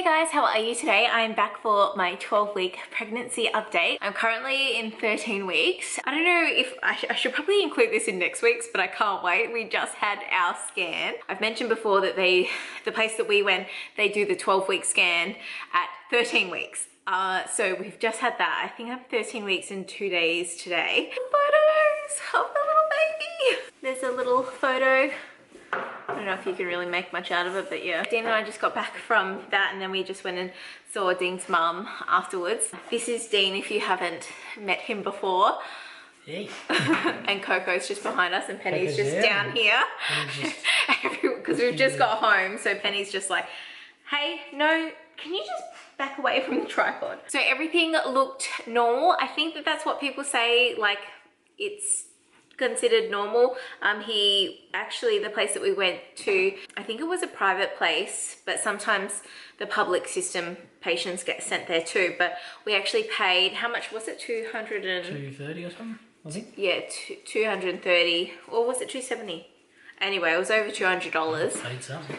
guys, how are you today? I'm back for my 12-week pregnancy update. I'm currently in 13 weeks. I don't know if I should probably include this in next week's, but I can't wait. We just had our scan. I've mentioned before that the place that we went, they do the 12-week scan at 13 weeks. So we've just had that. I think I'm 13 weeks and 2 days today. Photos of the little baby. There's a little photo. I don't know if you can really make much out of it, but yeah. Dean and I just got back from that, and then we just went and saw Dean's mum afterwards. This is Dean if you haven't met him before. Hey. And Coco's just behind us, and Penny's just down here. Because we've just got home, so Penny's just like, hey, no, can you just back away from the tripod? So everything looked normal. I think that that's what people say, like it's considered normal. The place that we went to, I think it was a private place, but sometimes the public system patients get sent there too. But we actually paid, how much was it? 230 or something, I think. Yeah, 230, or was it 270? Anyway, it was over $200. Paid something.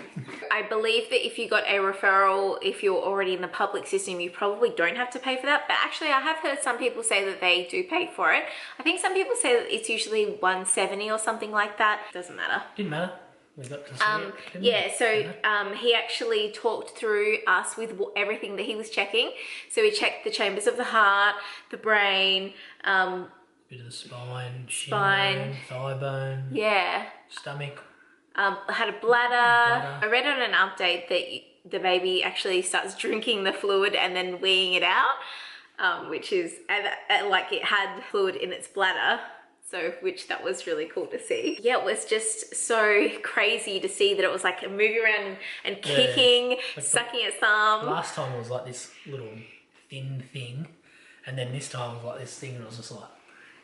I believe that if you got a referral, if you're already in the public system, you probably don't have to pay for that. But actually, I have heard some people say that they do pay for it. I think some people say that it's usually 170 or something like that. Doesn't matter. Didn't matter. We got to see it. Yeah, so he actually talked through us with everything that he was checking. So he checked the chambers of the heart, the brain, bit of the spine, shin bone, thigh bone, yeah, stomach. Had a bladder. I read on an update that the baby actually starts drinking the fluid and then weeing it out, which is like it had fluid in its bladder. So, that was really cool to see. Yeah, it was just so crazy to see that it was like moving around and kicking, like sucking its thumb. Last time it was like this little thin thing, and then this time it was like this thing, and it was just like,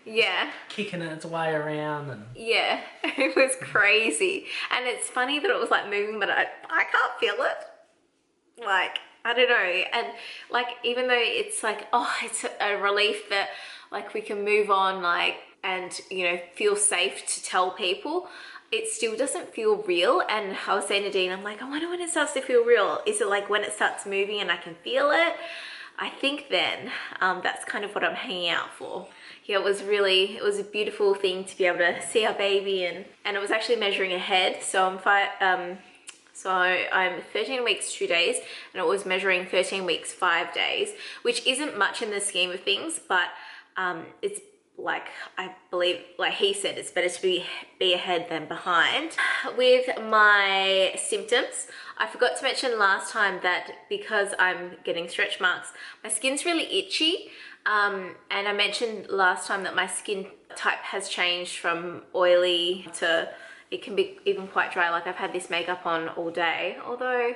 yeah, kicking its way around. And yeah, it was crazy. And it's funny that it was like moving, but I can't feel it. Like, I don't know. And like, even though it's like, oh, it's a relief that like we can move on, like, and you know, feel safe to tell people, it still doesn't feel real. And I was saying to Dean, I'm like, I wonder when it starts to feel real. Is it like when it starts moving and I can feel it? I think then that's kind of what I'm hanging out for. Yeah, it was a beautiful thing to be able to see our baby, and it was actually measuring ahead. So I'm 13 weeks 2 days, and it was measuring 13 weeks 5 days, which isn't much in the scheme of things, but it's like, I believe, like he said, it's better to be ahead than behind. With my symptoms, I forgot to mention last time that because I'm getting stretch marks, my skin's really itchy. And I mentioned last time that my skin type has changed from oily to, it can be even quite dry. Like I've had this makeup on all day, although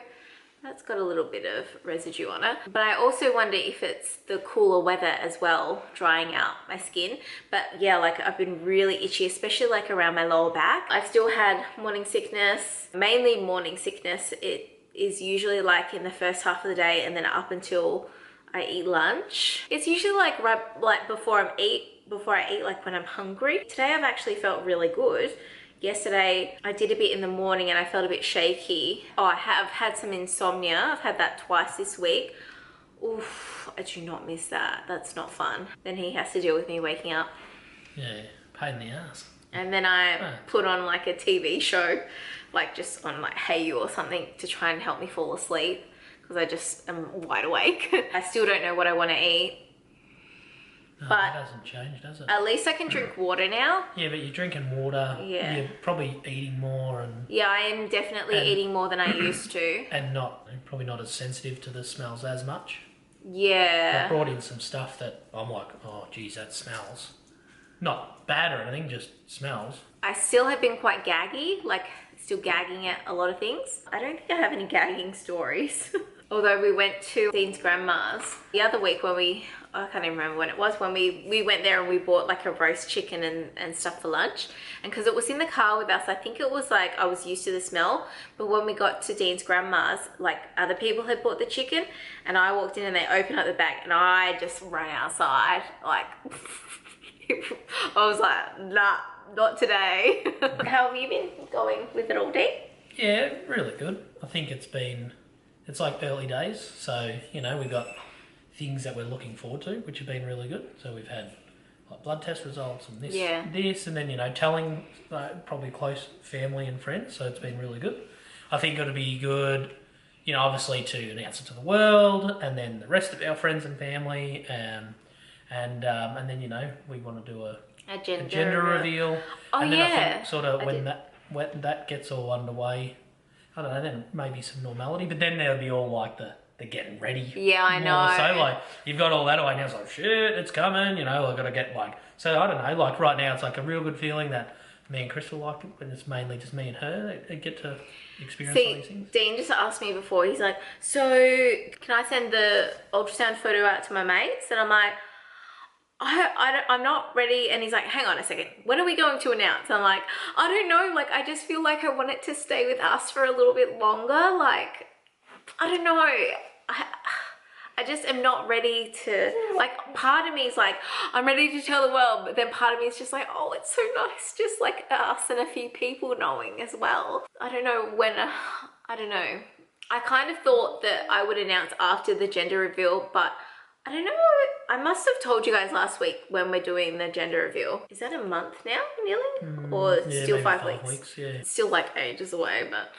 that's got a little bit of residue on it. But I also wonder if it's the cooler weather as well, drying out my skin. But yeah, like I've been really itchy, especially like around my lower back. I've still had morning sickness, mainly morning sickness. It is usually like in the first half of the day, and then up until I eat lunch. It's usually like right like before I eat, like when I'm hungry. Today I've actually felt really good. Yesterday I did a bit in the morning and I felt a bit shaky. Oh, I have had some insomnia. I've had that twice this week. Oof, I do not miss that. That's not fun. Then he has to deal with me waking up. Yeah, pain in the ass. And then I put on like a TV show, like just on like Hey You or something, to try and help me fall asleep, because I just am wide awake. I still don't know what I want to eat. No, but that hasn't changed, does it? At least I can drink water now. Yeah, but you're drinking water. Yeah. You're probably eating more, and yeah, I am definitely eating more than I used to. And probably not as sensitive to the smells as much. Yeah. I brought in some stuff that I'm like, oh geez, that smells. Not bad or anything, just smells. I still have been quite gaggy, like still gagging at a lot of things. I don't think I have any gagging stories. Although we went to Dean's grandma's the other week when I can't even remember when it was, when we went there and we bought like a roast chicken and stuff for lunch. And because it was in the car with us, I think it was like I was used to the smell. But when we got to Dean's grandma's, like other people had bought the chicken, and I walked in and they opened up the bag and I just ran outside. Like, I was like, nah, not today. How have you been going with it all day? Yeah, really good. I think it's it's like early days. So, you know, we've got things that we're looking forward to, which have been really good. So we've had like blood test results and this, and then, you know, telling probably close family and friends. So it's been really good. I think it'll be good, you know, obviously to announce it to the world, and then the rest of our friends and family, and then, you know, we want to do a gender reveal. Oh, and then yeah. I think sort of when that gets all underway, I don't know, then maybe some normality, but then there'll be all like the getting ready. Yeah, I know. So like you've got all that away now. It's like shit, it's coming. You know, I've got to get like. So I don't know. Like right now, it's like a real good feeling that me and Crystal like it, when it's mainly just me and her. They get to experience all these things. Dean just asked me before. He's like, "So can I send the ultrasound photo out to my mates?" And I'm like, I'm not ready. And he's like, hang on a second, when are we going to announce? I'm like, I don't know, like I just feel like I want it to stay with us for a little bit longer. Like, I don't know, I just am not ready to, like, part of me is like, I'm ready to tell the world, but then part of me is just like, oh, it's so nice just like us and a few people knowing as well. I don't know when, I don't know, I kind of thought that I would announce after the gender reveal, but I don't know, I must have told you guys last week when we're doing the gender reveal. Is that a month now, nearly? Or yeah, still maybe 5 5 weeks? weeks, yeah. It's still like ages away, but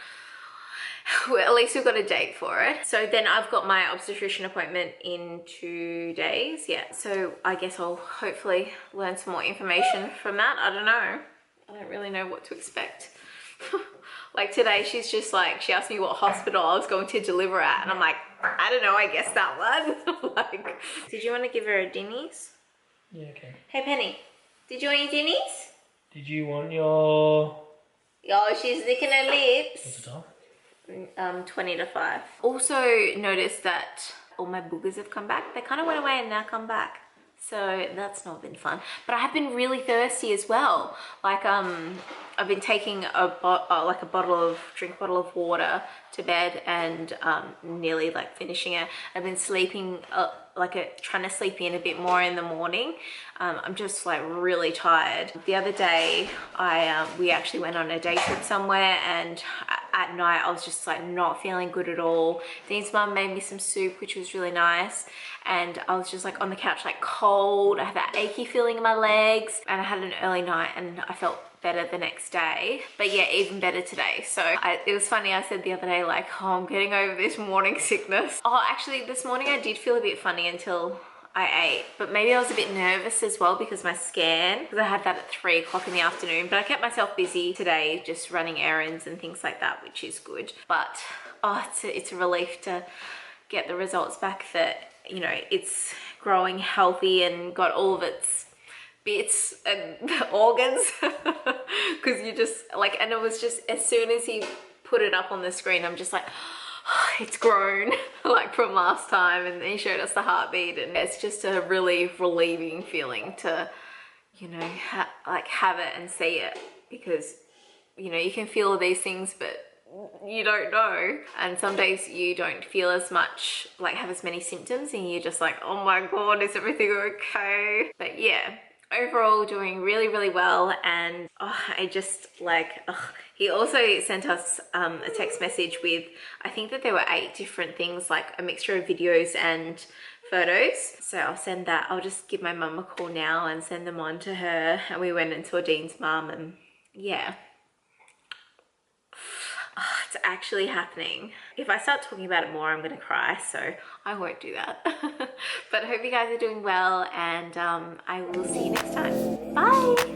well, at least we've got a date for it. So then I've got my obstetrician appointment in 2 days. Yeah, so I guess I'll hopefully learn some more information from that. I don't know. I don't really know what to expect. Like today, she's just like, she asked me what hospital I was going to deliver at. And I'm like, I don't know, I guess that one. Like, did you want to give her a Dinnies? Yeah, okay. Hey, Penny, did you want your Dinnies? Did you want your... Oh, she's licking her lips. What's the time? 20 to 5. Also noticed that all my boogers have come back. They kind of went away and now come back. So that's not been fun. But I have been really thirsty as well. Like I've been taking a drink bottle of water to bed and nearly like finishing it. I've been sleeping trying to sleep in a bit more in the morning. I'm just like really tired. The other day we actually went on a day trip somewhere, and at night I was just like not feeling good at all. Dean's mum made me some soup, which was really nice, and I was just like on the couch like cold. I had that achy feeling in my legs, and I had an early night and I felt better the next day. But yeah, even better today. So it was funny, I said the other day like, oh, I'm getting over this morning sickness. Oh, actually this morning I did feel a bit funny until I ate, but maybe I was a bit nervous as well because my scan, because I had that at 3 o'clock in the afternoon. But I kept myself busy today just running errands and things like that, which is good. But oh, it's a relief to get the results back that, you know, it's growing healthy and got all of its bits and organs. Because you just like, and it was just as soon as he put it up on the screen, I'm just like, oh, it's grown like from last time, and he showed us the heartbeat, and it's just a really relieving feeling to, you know, have it and see it, because, you know, you can feel these things but you don't know, and some days you don't feel as much, like have as many symptoms, and you're just like, oh my god, is everything okay? But yeah, overall doing really, really well. And oh, I just like, he also sent us a text message with, I think that there were 8 different things, like a mixture of videos and photos. So I'll send that. I'll just give my mum a call now and send them on to her. And we went and saw Dean's mum, and yeah. Oh, it's actually happening. If I start talking about it more, I'm gonna cry, so I won't do that. But I hope you guys are doing well, and I will see you next time. Bye.